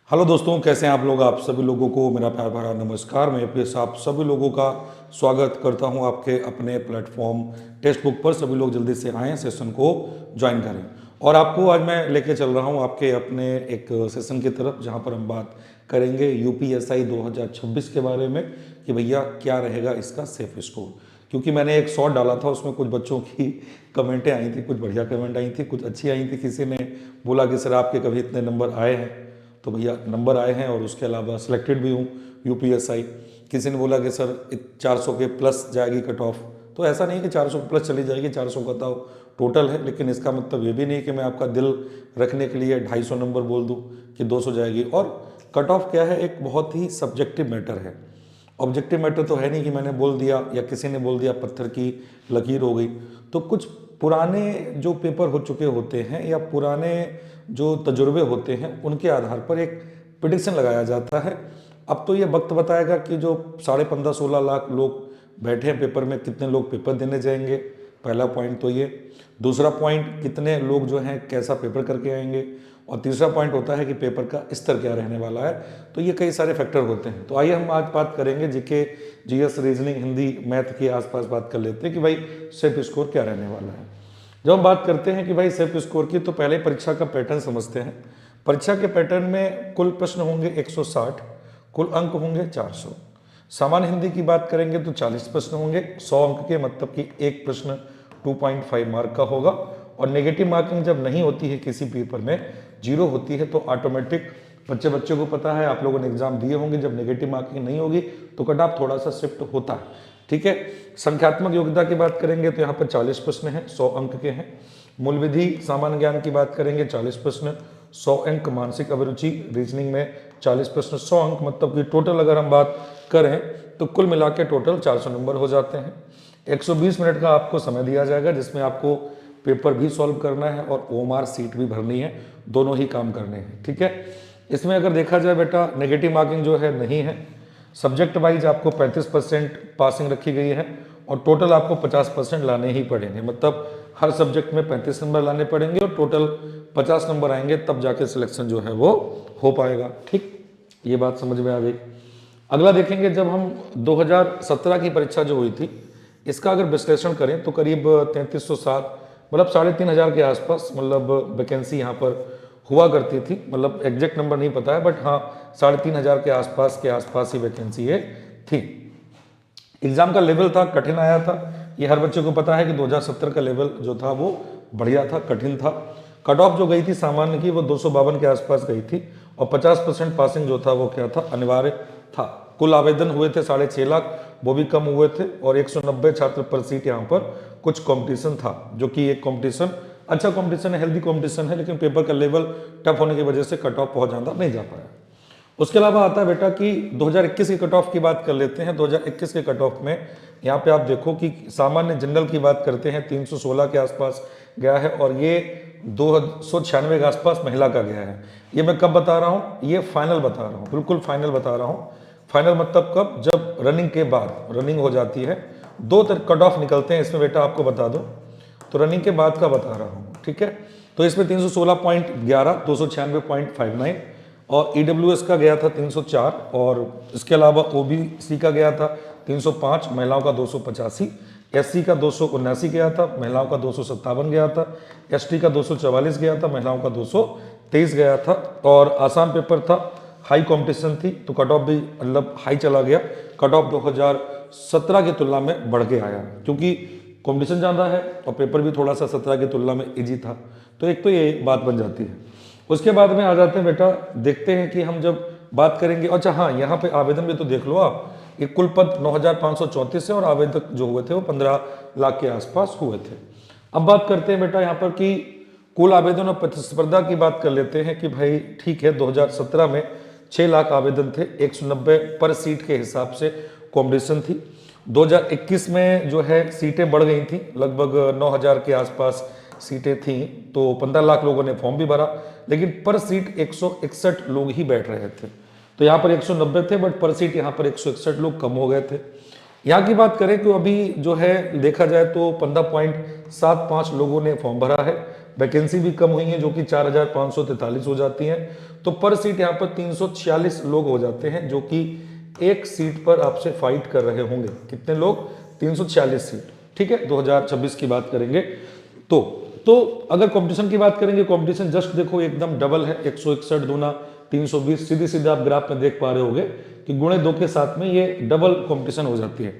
Hello दोस्तों, कैसे हैं आप लोग। आप सभी लोगों को मेरा प्यार भरा नमस्कार। मैं एपीएस आप सभी लोगों का स्वागत करता हूं आपके अपने प्लेटफॉर्म टेक्स्ट बुक पर। सभी लोग जल्दी से आएँ, सेशन को ज्वाइन करें। और आपको आज मैं लेके चल रहा हूं आपके अपने एक सेशन की तरफ, जहां पर हम बात करेंगे यूपीएसआई 2026 के बारे में कि भैया क्या रहेगा इसका सेफ स्कोर। क्योंकि मैंने एक शॉर्ट डाला था, उसमें कुछ बच्चों की कमेंटें आई थी, कुछ बढ़िया कमेंट आई थी, कुछ अच्छी आई थी। किसी ने बोला कि सर आपके कभी इतने नंबर आए हैं, तो भैया नंबर आए हैं और उसके अलावा सिलेक्टेड भी हूँ यूपीएसआई। किसी ने बोला कि सर 400 के प्लस जाएगी कट ऑफ, तो ऐसा नहीं कि 400 के प्लस चली जाएगी, 400 का तो टोटल है। लेकिन इसका मतलब ये भी नहीं कि मैं आपका दिल रखने के लिए 250 नंबर बोल दूँ कि 200 जाएगी। और कट ऑफ क्या है, एक बहुत ही सब्जेक्टिव मैटर है। ऑब्जेक्टिव मैटर तो है नहीं कि मैंने बोल दिया या किसी ने बोल दिया पत्थर की लकीर हो गई। तो कुछ पुराने जो पेपर हो चुके होते हैं या पुराने जो तजुर्बे होते हैं, उनके आधार पर एक प्रिडिक्शन लगाया जाता है। अब तो ये वक्त बताएगा कि जो 15.5-16 लाख लोग बैठे हैं पेपर में, कितने लोग पेपर देने जाएंगे। पहला पॉइंट तो ये। दूसरा पॉइंट, कितने लोग जो हैं कैसा पेपर करके आएंगे। और तीसरा पॉइंट होता है कि पेपर का स्तर क्या रहने वाला है। तो ये कई सारे फैक्टर होते हैं। तो आइए हम आज बात करेंगे GK, GS, reasoning, Hindi, math के आसपास बात कर लेते हैं कि भाई सेफ स्कोर क्या रहने वाला है। जब हम बात करते हैं कि भाई सेफ स्कोर की, तो पहले परीक्षा का पैटर्न समझते हैं। परीक्षा के पैटर्न में कुल प्रश्न होंगे 160, कुल अंक होंगे 400। सामान्य हिंदी की बात करेंगे तो 40 प्रश्न होंगे, 100 अंक के, मतलब कि एक प्रश्न 2.5 मार्क का होगा। और नेगेटिव मार्किंग जब नहीं होती है किसी पेपर में, जीरो होती है, तो ऑटोमेटिक बच्चे को पता है, आप लोगों ने एग्जाम दिए होंगे, जब नेगेटिव मार्किंग नहीं होगी तो कट ऑफ थोड़ा सा शिफ्ट होता है। ठीक है। संख्यात्मक योग्यता की बात करेंगे तो यहाँ पर 40 प्रश्न हैं, 100 अंक के हैं। मूल विधि सामान्य ज्ञान की बात करेंगे 40 प्रश्न, 100 अंक। मानसिक अभिरुचि रीजनिंग में 40 प्रश्न, 100 अंक। मतलब कि टोटल अगर हम बात करें तो कुल मिला के टोटल 400 नंबर हो जाते हैं। 120 मिनट का आपको समय दिया जाएगा, जिसमें आपको पेपर भी सॉल्व करना है और ओएमआर सीट भी भरनी है, दोनों ही काम करने हैं। ठीक है। इसमें अगर देखा जाए बेटा, नेगेटिव मार्किंग जो है नहीं है। सब्जेक्ट वाइज आपको 35% पासिंग रखी गई है और टोटल आपको 50% लाने ही पड़ेंगे। मतलब हर सब्जेक्ट में 35 नंबर लाने पड़ेंगे और टोटल 50 नंबर आएंगे, तब जाके सिलेक्शन जो है वो हो पाएगा। ठीक, ये बात समझ में आ गई। अगला देखेंगे, जब हम 2017 की परीक्षा जो हुई थी, इसका अगर विश्लेषण करें तो करीब 3307, मतलब 3500 के आसपास, मतलब वैकेंसी यहाँ पर हुआ करती थी। मतलब एग्जैक्ट नंबर नहीं पता है, बट हाँ 3500 के आसपास ही वैकेंसी ये थी। एग्जाम का लेवल था, कठिन आया था। ये हर बच्चे को पता है कि 2070 का लेवल जो था वो बढ़िया था, कठिन था। कट ऑफ जो गई थी सामान्य की, वो 252 के आसपास गई थी और 50% पासिंग जो था वो क्या था, अनिवार्य था। कुल आवेदन हुए थे 6.5 लाख, वो भी कम हुए थे। और 190 छात्र पर सीट यहाँ पर कुछ कंपटीशन था, जो कि एक कंपटीशन अच्छा कंपटीशन है, हेल्दी कंपटीशन है, लेकिन पेपर का लेवल टफ होने की वजह से कट ऑफ बहुत ज़्यादा नहीं जा पाया। उसके अलावा आता है बेटा कि 2021 के कट ऑफ की बात कर लेते हैं। 2021 के कट ऑफ में यहाँ पे आप देखो कि सामान्य जनरल की बात करते हैं 316 के आसपास गया है और ये 296 के आसपास महिला का गया है। ये मैं कब बता रहा हूँ, ये फाइनल बता रहा हूँ, बिल्कुल फाइनल बता रहा हूँ। फाइनल मतलब कब, जब रनिंग के बाद, रनिंग हो जाती है, दो कट ऑफ निकलते हैं इसमें बेटा, आपको बता दो। तो रनिंग के बाद का बता रहा हूँ, ठीक है। तो इसमें 316.11, 296.59 और ईडब्ल्यूएस का गया था 304 और इसके अलावा ओबीसी का गया था 305, महिलाओं का 285, एससी का 279 गया था, महिलाओं का 257 गया था, एसटी का 244 गया था, महिलाओं का 223 गया था। और आसान पेपर था, हाई कंपटीशन थी, तो कट ऑफ भी मतलब हाई चला गया। कट ऑफ 2017 की तुलना में बढ़ के आया, क्योंकि कंपटीशन ज़्यादा है और पेपर भी थोड़ा सा 17 की तुलना में इजी था। तो एक तो ये बात बन जाती है। उसके बाद में आ जाते हैं बेटा, देखते हैं कि हम जब बात करेंगे, अच्छा हाँ, यहाँ पे आवेदन भी तो देख लो आप। ये कुल पद 9534 है और आवेदक जो हुए थे वो 15 लाख के आसपास हुए थे। अब बात करते हैं बेटा यहाँ पर कि कुल आवेदन और प्रतिस्पर्धा की बात कर लेते हैं कि भाई ठीक है, 2017 में 6 लाख आवेदन थे, 190 पर सीट के हिसाब से कॉम्पिटिशन थी। 2021 में जो है सीटें बढ़ गई थी, लगभग 9000 के आसपास सीटें थी, तो 15 लाख लोगों ने फॉर्म भी भरा, लेकिन पर सीट 161 लोग ही बैठ रहे थे। तो यहाँ पर 190 थे, बट पर सीट यहाँ पर 161 लोग कम हो गए थे। यहाँ की बात करें तो अभी जो है देखा जाए तो 15.75 लोगों ने फॉर्म भरा है, वैकेंसी भी कम हुई है जो कि 4543 हो जाती हैं। तो पर सीट यहाँ पर 346 लोग हो जाते हैं जो कि एक सीट पर आपसे फाइट कर रहे होंगे। कितने लोग? 346 सीट। ठीक है, 2026 की बात करेंगे तो अगर कंपटीशन की बात करेंगे, कंपटीशन जस्ट देखो एकदम डबल है, 161 दूना 320, सीधे सीधे आप ग्राफ में देख पा रहे होगे कि गुणे 2 के साथ में ये डबल कंपटीशन हो जाती है।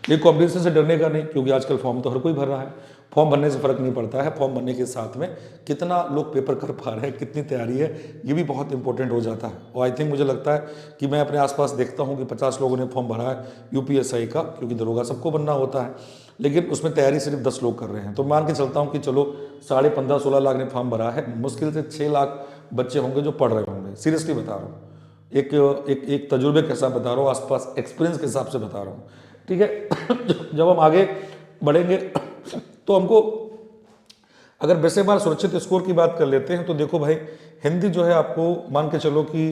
ये कंपटीशन से डरने का नहीं, क्योंकि आजकल फॉर्म तो हर कोई भर रहा है, फॉर्म भरने से फर्क नहीं पड़ता है, फॉर्म भरने के साथ में कितना लोग पेपर कर पा रहे हैं, कितनी तैयारी है, ये भी बहुत इंपॉर्टेंट हो जाता है। और आई थिंक मुझे लगता है कि मैं अपने आसपास देखता हूँ कि 50 लोगों ने फॉर्म भरा है यूपीएसआई का, क्योंकि दरोगा सबको बनना होता है, लेकिन उसमें तैयारी सिर्फ 10 लोग कर रहे हैं। तो मान के चलता हूँ कि चलो 15.5-16 लाख ने फॉर्म भरा है, मुश्किल से 6 लाख बच्चे होंगे जो पढ़ रहे होंगे। सीरियसली बता रहा हूँ, एक तजुर्बे के साथ बता रहा हूँ, आसपास एक्सपीरियंस के हिसाब से बता रहा हूँ। ठीक है, जब हम आगे बढ़ेंगे तो हमको अगर वैसे बार सुरक्षित स्कोर की बात कर लेते हैं तो देखो भाई, हिंदी जो है आपको मान के चलो कि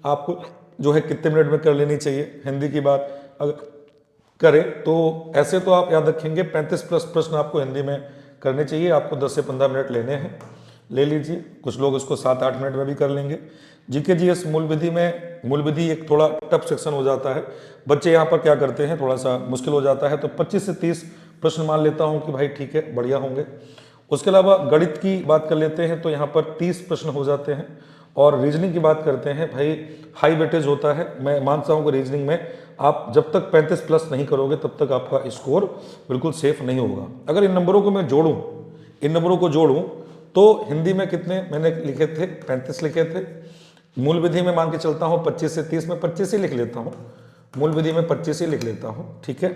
आपको जो है कितने मिनट में कर लेनी चाहिए। हिंदी की बात अगर करें तो ऐसे तो आप याद रखेंगे 35 प्लस प्रश्न आपको हिंदी में करने चाहिए, आपको 10 से 15 मिनट लेने हैं, ले लीजिए। कुछ लोग इसको 7-8 मिनट में भी कर लेंगे। जीके जीएस मूल विधि में, मूल विधि एक थोड़ा टफ सेक्शन हो जाता है, बच्चे यहाँ पर क्या करते हैं, थोड़ा सा मुश्किल हो जाता है, तो 25 से 30 प्रश्न मान लेता हूँ कि भाई ठीक है, बढ़िया होंगे। उसके अलावा गणित की बात कर लेते हैं तो यहाँ पर 30 प्रश्न हो जाते हैं। और रीजनिंग की बात करते हैं भाई, हाई वेटेज होता है। मैं मानता हूँ कि रीजनिंग में आप जब तक 35 प्लस नहीं करोगे तब तक आपका स्कोर बिल्कुल सेफ नहीं होगा। अगर इन नंबरों को मैं जोड़ूं, इन नंबरों को जोड़ूं तो हिंदी में कितने मैंने लिखे थे? 35 लिखे थे। मूल विधि में मान के चलता हूँ 25 से 30 में 25 ही लिख लेता हूँ, मूल विधि में 25 ही लिख लेता हूँ। ठीक है,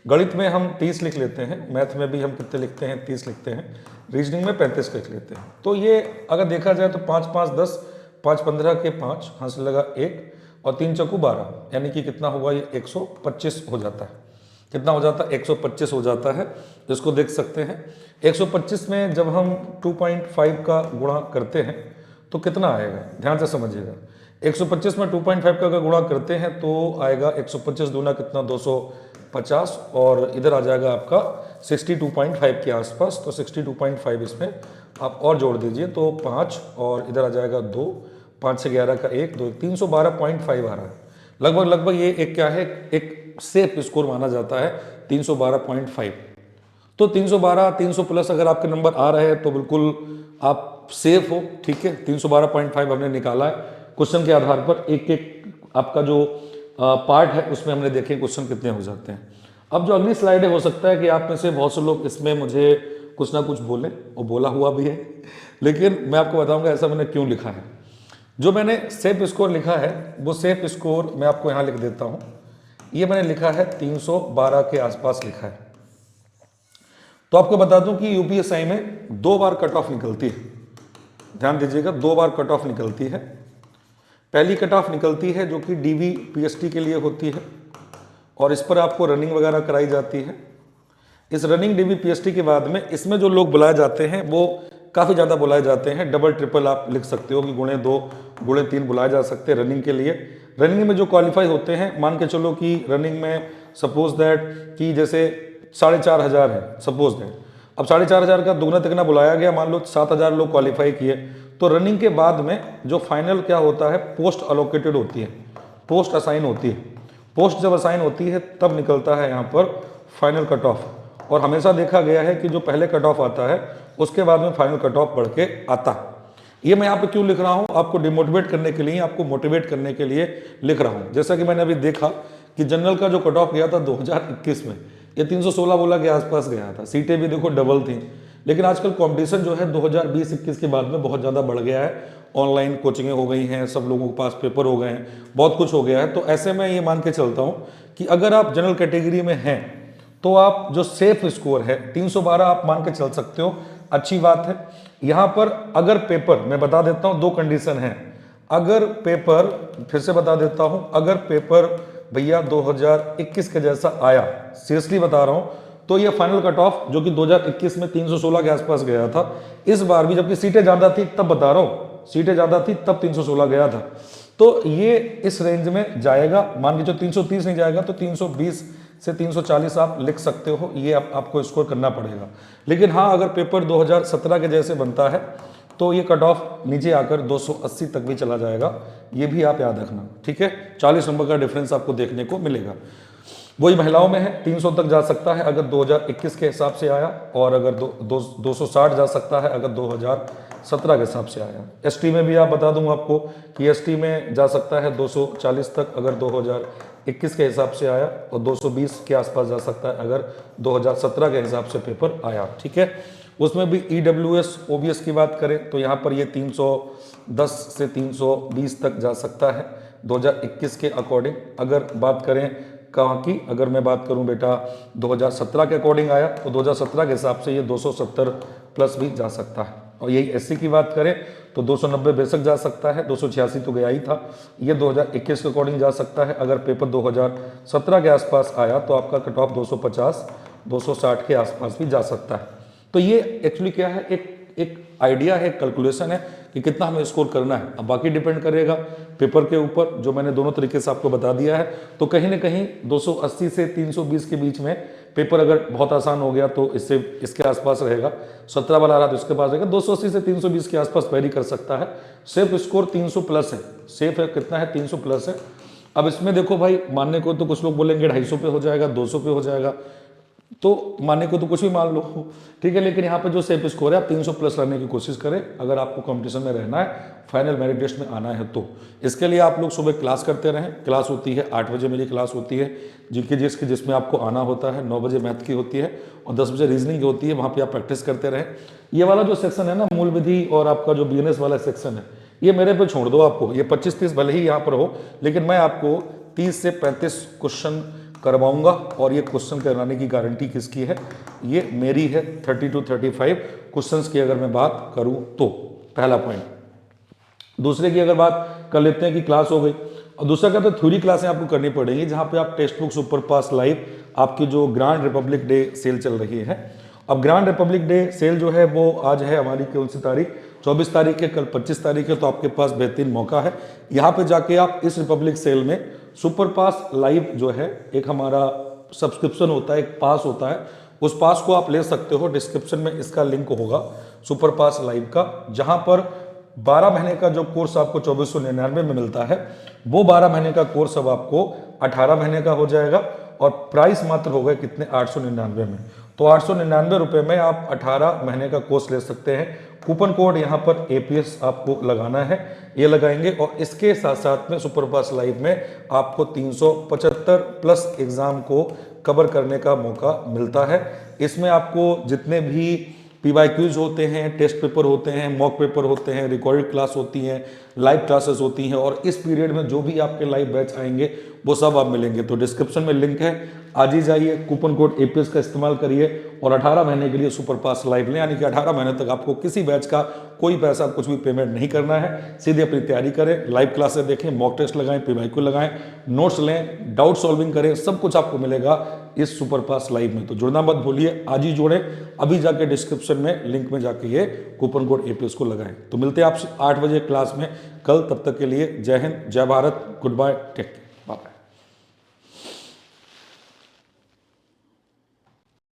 गणित में हम 30 लिख लेते हैं, मैथ में भी हम कितने लिखते हैं? 30 लिखते हैं, रीजनिंग में 35 लिख लेते हैं। तो ये अगर देखा जाए तो 5-5-10, 5-15 के 5 हाथ लगा 1 और 3 चौकू 12, यानी कि कितना हुआ? ये 125 हो जाता है। कितना हो जाता है? 125 हो जाता है। इसको देख सकते हैं, 125 में जब हम 2.5 का गुणा करते हैं तो कितना आएगा? ध्यान से समझिएगा, 125 में 2.5 का अगर गुणा करते हैं तो आएगा 125 दूना कितना? 250, और इधर आ जाएगा आपका 62.5 के आसपास। तो 62.5 इसमें आप और जोड़ दीजिए तो 5, और इधर आ जाएगा 2, 5 से 11 का 1, 2, 312.5 आ रहा है। लगभग ये एक क्या है, एक सेफ स्कोर माना जाता है 312.5। तो 312, 300 प्लस अगर आपके नंबर आ रहे हैं तो बिल्कुल आप सेफ हो। ठीक है, 312.5 हमने निकाला है क्वेश्चन के आधार पर। एक एक आपका जो पार्ट है उसमें हमने देखे क्वेश्चन कितने हो जाते हैं। अब जो अगली स्लाइड है, हो सकता है कि आप में से बहुत से लोग इसमें मुझे कुछ ना कुछ बोले, और बोला हुआ भी है, लेकिन मैं आपको बताऊंगा ऐसा मैंने क्यों लिखा है। जो मैंने सेफ स्कोर लिखा है वो सेफ स्कोर मैं आपको यहाँ लिख देता हूँ। ये मैंने लिखा है 312 के आसपास लिखा है। तो आपको बता दूं कि यूपीएसआई में 2 बार कट ऑफ निकलती है। ध्यान दीजिएगा, 2 बार कट ऑफ निकलती है। पहली कट ऑफ निकलती है जो कि डीवी पीएसटी के लिए होती है, और इस पर आपको रनिंग वगैरह कराई जाती है। इस रनिंग डीवी पीएसटी के बाद में इसमें जो लोग बुलाए जाते हैं वो काफ़ी ज़्यादा बुलाए जाते हैं। डबल ट्रिपल आप लिख सकते हो कि गुणे 2 गुणे 3 बुलाए जा सकते हैं रनिंग के लिए। रनिंग में जो क्वालिफाई होते हैं, मान के चलो कि रनिंग में सपोज दैट कि जैसे 4,500 है, सपोज दैट अब 4,500 का दुगना तिगना बुलाया गया, मान लो 7,000 लोग क्वालिफाई किए, तो रनिंग के बाद में जो फाइनल क्या होता है, पोस्ट अलोकेटेड होती है, पोस्ट असाइन होती है। पोस्ट जब असाइन होती है तब निकलता है यहाँ पर फाइनल कट ऑफ। और हमेशा देखा गया है कि जो पहले कट ऑफ आता है उसके बाद में फाइनल कट ऑफ बढ़ के आता है। ये मैं यहाँ पे क्यों लिख रहा हूँ? आपको डिमोटिवेट करने के लिए, आपको मोटिवेट करने के लिए लिख रहा हूँ। जैसा कि मैंने अभी देखा कि जनरल का जो कट ऑफ गया था 2021 में, ये 316 बोला के आसपास गया था। सीटें भी देखो डबल थी, लेकिन आजकल कंपटीशन जो है 2020-21 के बाद में बहुत ज़्यादा बढ़ गया है। ऑनलाइन कोचिंगें हो गई हैं, सब लोगों के पास पेपर हो गए हैं, बहुत कुछ हो गया है। तो ऐसे में ये मान के चलता हूँ कि अगर आप जनरल कैटेगरी में हैं तो आप जो सेफ स्कोर है 312 आप मान के चल सकते हो, अच्छी बात है। यहाँ पर अगर पेपर, मैं बता देता हूँ 2 कंडीशन है। अगर पेपर, फिर से बता देता हूँ, अगर पेपर भैया 2021 के जैसा आया, सीरियसली बता रहा हूँ, तो ये फाइनल कट ऑफ जो कि 2021 में 316 के आसपास गया था, इस बार भी जबकि सीटें ज़्यादा थी तब बता रहा हूँ, सीटें ज़्यादा थी तब 316 गया था, तो ये इस रेंज में जाएगा। मान के जो 330 नहीं जाएगा तो 320 से 340 आप लिख सकते हो, ये आपको स्कोर करना पड़ेगा। लेकिन हाँ, अगर पेपर 2017 के जैसे बनता है तो ये कट ऑफ नीचे आकर 280 तक भी चला जाएगा, ये भी आप याद रखना, ठीक है। 40 नंबर का डिफरेंस आपको देखने को मिलेगा। वही महिलाओं में है 300 तक जा सकता है अगर 2021 के हिसाब से आया, और अगर 260 जा सकता है अगर 2017 के हिसाब से आया। एसटी में भी आप बता दूं आपको कि एसटी में जा सकता है 240 तक अगर 2021 के हिसाब से आया, और 220 के आसपास जा सकता है अगर 2017 के हिसाब से पेपर आया, ठीक है। उसमें भी EWS OBS की बात करें तो यहाँ पर ये 310 से 320 तक जा सकता है 2021 के अकॉर्डिंग। अगर बात करें कहाँ की, अगर मैं बात करूं बेटा 2017 के अकॉर्डिंग आया तो 2017 के हिसाब से ये 270 प्लस भी जा सकता है। और यही एससी की बात करें तो 290 बेशक जा सकता है, 286 तो गया ही था, ये 2021 के अकॉर्डिंग जा सकता है। अगर पेपर 2017 के आसपास आया तो आपका कट ऑफ 250 260 के आसपास भी जा सकता है। तो ये एक्चुअली क्या है, एक आइडिया है, कैलकुलेशन है कि कितना हमें स्कोर करना है। अब बाकी डिपेंड करेगा पेपर के ऊपर, जो मैंने दोनों तरीके से आपको बता दिया है। तो कहीं ना कहीं 280 से 320 के बीच में पेपर अगर बहुत आसान हो गया तो इसके आसपास रहेगा। 17 वाला रहा तो इसके पास रहेगा। 280 से 320 के आसपास वेरी कर सकता है। सेफ स्कोर 300 प्लस है। सेफ है कितना है, 300 प्लस है। अब इसमें देखो भाई, मानने को तो कुछ लोग बोलेंगे 250 पे हो जाएगा, 200 पे हो जाएगा, तो मानने को तो कुछ भी मान लो, ठीक है। लेकिन यहाँ पे जो सेफ स्कोर है आप 300 प्लस लाने की कोशिश करें अगर आपको कंपटीशन में रहना है, फाइनल मेरिट लिस्ट में आना है तो। इसके लिए आप लोग सुबह क्लास करते रहें। क्लास होती है 8 बजे, मेरी क्लास होती है जिसमें आपको आना होता है। 9 बजे मैथ की होती है और 10 बजे रीजनिंग की होती है। वहाँ पर आप प्रैक्टिस करते रहें। ये वाला जो सेक्शन है ना, मूल विधि और आपका जो BNS वाला सेक्शन है, ये मेरे पे छोड़ दो आपको। ये 25-30 भले ही यहाँ पर हो, लेकिन मैं आपको 30 से 35 क्वेश्चन करवाऊंगा। और ये क्वेश्चन कराने की गारंटी किसकी है, ये मेरी है। 30 to 35 क्वेश्चंस की अगर मैं बात करूं तो, पहला पॉइंट। दूसरे की अगर बात कर लेते हैं कि क्लास हो गई, और दूसरा क्या, तो थ्योरी क्लासें आपको करनी पड़ेंगी, जहां पे आप टेक्स्ट बुक सुपर पास लाइव, आपकी जो ग्रांड रिपब्लिक डे सेल चल रही है। अब ग्रांड रिपब्लिक डे सेल जो है वो आज है हमारी कौन सी तारीख, 24 तारीख है, कल 25 तारीख है। तो आपके पास बेहतरीन मौका है, यहाँ पे जाके आप इस रिपब्लिक सेल में सुपर पास लाइव जो है, एक हमारा सब्सक्रिप्शन होता है, एक पास होता है, उस पास को आप ले सकते हो। डिस्क्रिप्शन में इसका लिंक होगा सुपर पास लाइव का, जहां पर 12 महीने का जो कोर्स आपको 2499 में मिलता है, वो 12 महीने का कोर्स अब आपको 18 महीने का हो जाएगा। और प्राइस मात्र हो गए कितने, 899 में। तो 899 रुपये में आप 18 महीने का कोर्स ले सकते हैं। कूपन कोड यहाँ पर APS आपको लगाना है, ये लगाएंगे। और इसके साथ साथ में सुपर पास लाइव में आपको 375 प्लस एग्जाम को कवर करने का मौका मिलता है। इसमें आपको जितने भी PYQs होते हैं, टेस्ट पेपर होते हैं, मॉक पेपर होते हैं, रिकॉर्डेड क्लास होती हैं, लाइव क्लासेस होती हैं, और इस पीरियड में जो भी आपके लाइव बैच आएंगे वो सब आप मिलेंगे। तो डिस्क्रिप्शन में लिंक है, आज ही जाइए, कूपन कोड APS का इस्तेमाल करिए और 18 महीने के लिए सुपर पास लाइव लें। यानी कि 18 महीने तक आपको किसी बैच का कोई पैसा, कुछ भी पेमेंट नहीं करना है। सीधे अपनी तैयारी करें, लाइव क्लासेस देखें, मॉक टेस्ट लगाएं, PYQ लगाएं, नोट्स लें, डाउट सॉल्विंग करें, सब कुछ आपको मिलेगा इस सुपर पास लाइव में। तो जुड़ना मत भूलिए, आज ही जोड़ें। अभी जाके डिस्क्रिप्शन में लिंक में जाके ये कूपन कोड APS को लगाएं। तो मिलते हैं आपसे 8 बजे क्लास में कल। तब तक के लिए जय हिंद, जय Bharat, good bye, take care.